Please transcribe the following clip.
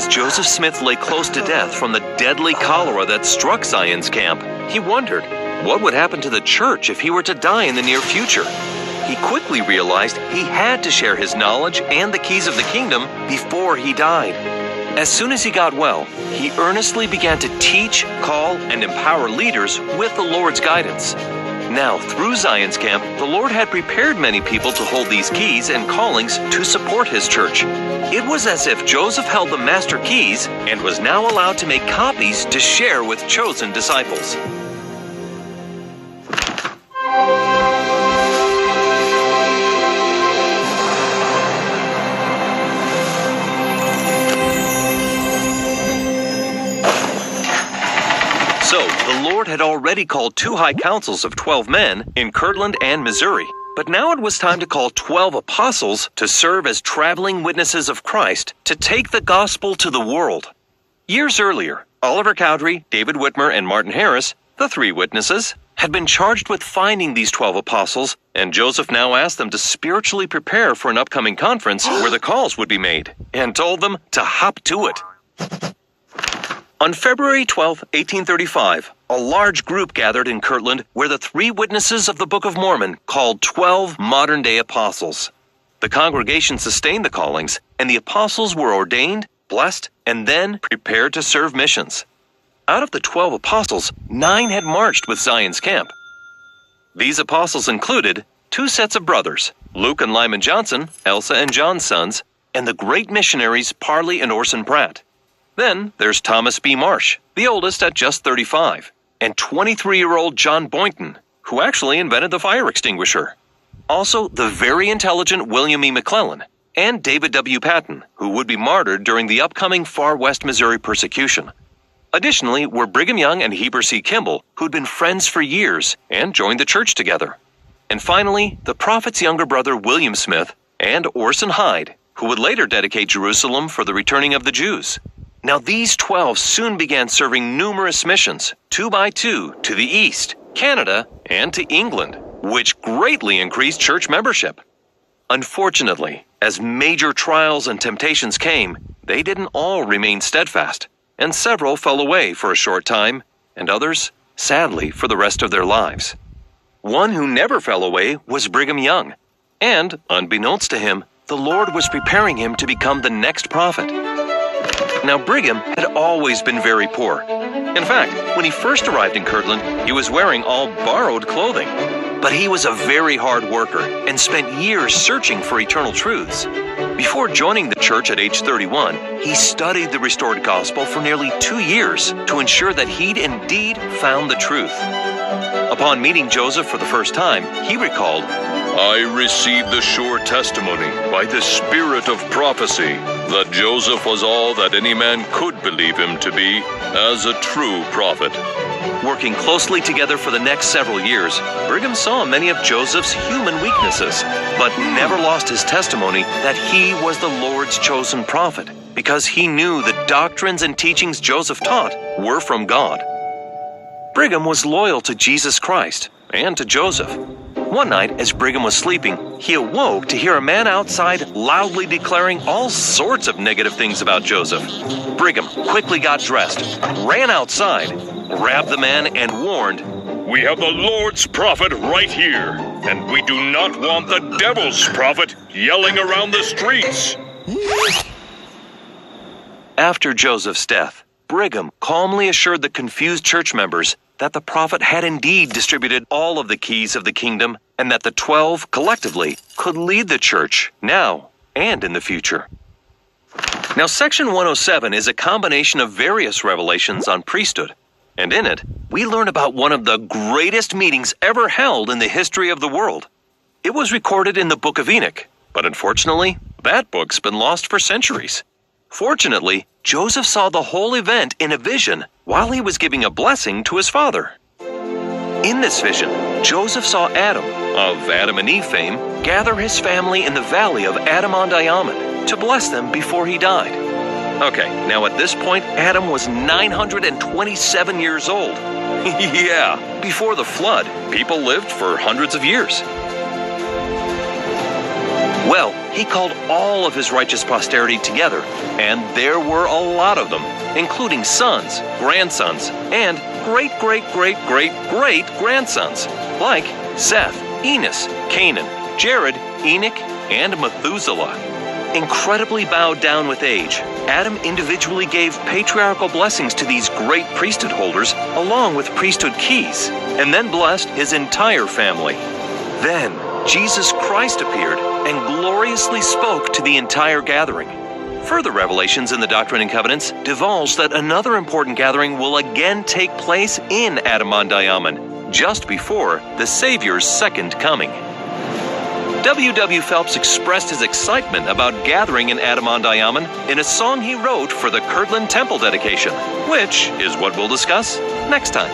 As Joseph Smith lay close to death from the deadly cholera that struck Zion's camp, he wondered what would happen to the church if he were to die in the near future. He quickly realized he had to share his knowledge and the keys of the kingdom before he died. As soon as he got well, he earnestly began to teach, call, and empower leaders with the Lord's guidance. Now, through Zion's camp, the Lord had prepared many people to hold these keys and callings to support his church. It was as if Joseph held the master keys and was now allowed to make copies to share with chosen disciples. So, the Lord had already called 2 high councils of 12 men in Kirtland and Missouri. But now it was time to call 12 apostles to serve as traveling witnesses of Christ to take the gospel to the world. Years earlier, Oliver Cowdery, David Whitmer, and Martin Harris, the 3 witnesses, had been charged with finding these 12 apostles, and Joseph now asked them to spiritually prepare for an upcoming conference where the calls would be made, and told them to hop to it. On February 12, 1835, a large group gathered in Kirtland where the 3 witnesses of the Book of Mormon called 12 modern-day apostles. The congregation sustained the callings, and the apostles were ordained, blessed, and then prepared to serve missions. Out of the 12 apostles, 9 had marched with Zion's camp. These apostles included 2 sets of brothers, Luke and Lyman Johnson, Elsa and John's sons, and the great missionaries Parley and Orson Pratt. Then there's Thomas B. Marsh, the oldest at just 35, and 23-year-old John Boynton, who actually invented the fire extinguisher. Also, the very intelligent William E. McClellan, and David W. Patton, who would be martyred during the upcoming Far West Missouri persecution. Additionally were Brigham Young and Heber C. Kimball, who'd been friends for years and joined the church together. And finally, the prophet's younger brother William Smith and Orson Hyde, who would later dedicate Jerusalem for the returning of the Jews. Now these 12 soon began serving numerous missions, 2 by 2, to the East, Canada, and to England, which greatly increased church membership. Unfortunately, as major trials and temptations came, they didn't all remain steadfast, and several fell away for a short time, and others, sadly, for the rest of their lives. One who never fell away was Brigham Young, and, unbeknownst to him, the Lord was preparing him to become the next prophet. Now, Brigham had always been very poor. In fact, when he first arrived in Kirtland, he was wearing all borrowed clothing. But he was a very hard worker and spent years searching for eternal truths. Before joining the church at age 31, he studied the restored gospel for nearly 2 years to ensure that he'd indeed found the truth. Upon meeting Joseph for the first time, he recalled, "I received the sure testimony by the spirit of prophecy that Joseph was all that any man could believe him to be as a true prophet." Working closely together for the next several years, Brigham saw many of Joseph's human weaknesses, but never lost his testimony that he was the Lord's chosen prophet, because he knew the doctrines and teachings Joseph taught were from God. Brigham was loyal to Jesus Christ and to Joseph. One night, as Brigham was sleeping, he awoke to hear a man outside loudly declaring all sorts of negative things about Joseph. Brigham quickly got dressed, ran outside, grabbed the man, and warned, "We have the Lord's prophet right here, and we do not want the devil's prophet yelling around the streets." After Joseph's death, Brigham calmly assured the confused church members that the prophet had indeed distributed all of the keys of the kingdom and that the 12 collectively could lead the church now and in the future. Now, Section 107 is a combination of various revelations on priesthood, and in it, we learn about one of the greatest meetings ever held in the history of the world. It was recorded in the Book of Enoch, but unfortunately, that book's been lost for centuries. Fortunately, Joseph saw the whole event in a vision while he was giving a blessing to his father. In this vision, Joseph saw Adam, of Adam and Eve fame, gather his family in the valley of Adam-on-Diamond to bless them before he died. Okay, now at this point, Adam was 927 years old. Yeah, before the flood, people lived for hundreds of years. Well, he called all of his righteous posterity together, and there were a lot of them, including sons, grandsons, and great-great-great-great-great-grandsons, like Seth, Enos, Canaan, Jared, Enoch, and Methuselah. Incredibly bowed down with age, Adam individually gave patriarchal blessings to these great priesthood holders along with priesthood keys, and then blessed his entire family. Then Jesus Christ appeared and gloriously spoke to the entire gathering. Further revelations in the Doctrine and Covenants divulge that another important gathering will again take place in Adam-ondi-Ahman, just before the Savior's second coming. W. Phelps expressed his excitement about gathering in Adam-ondi-Ahman in a song he wrote for the Kirtland Temple dedication, which is what we'll discuss next time.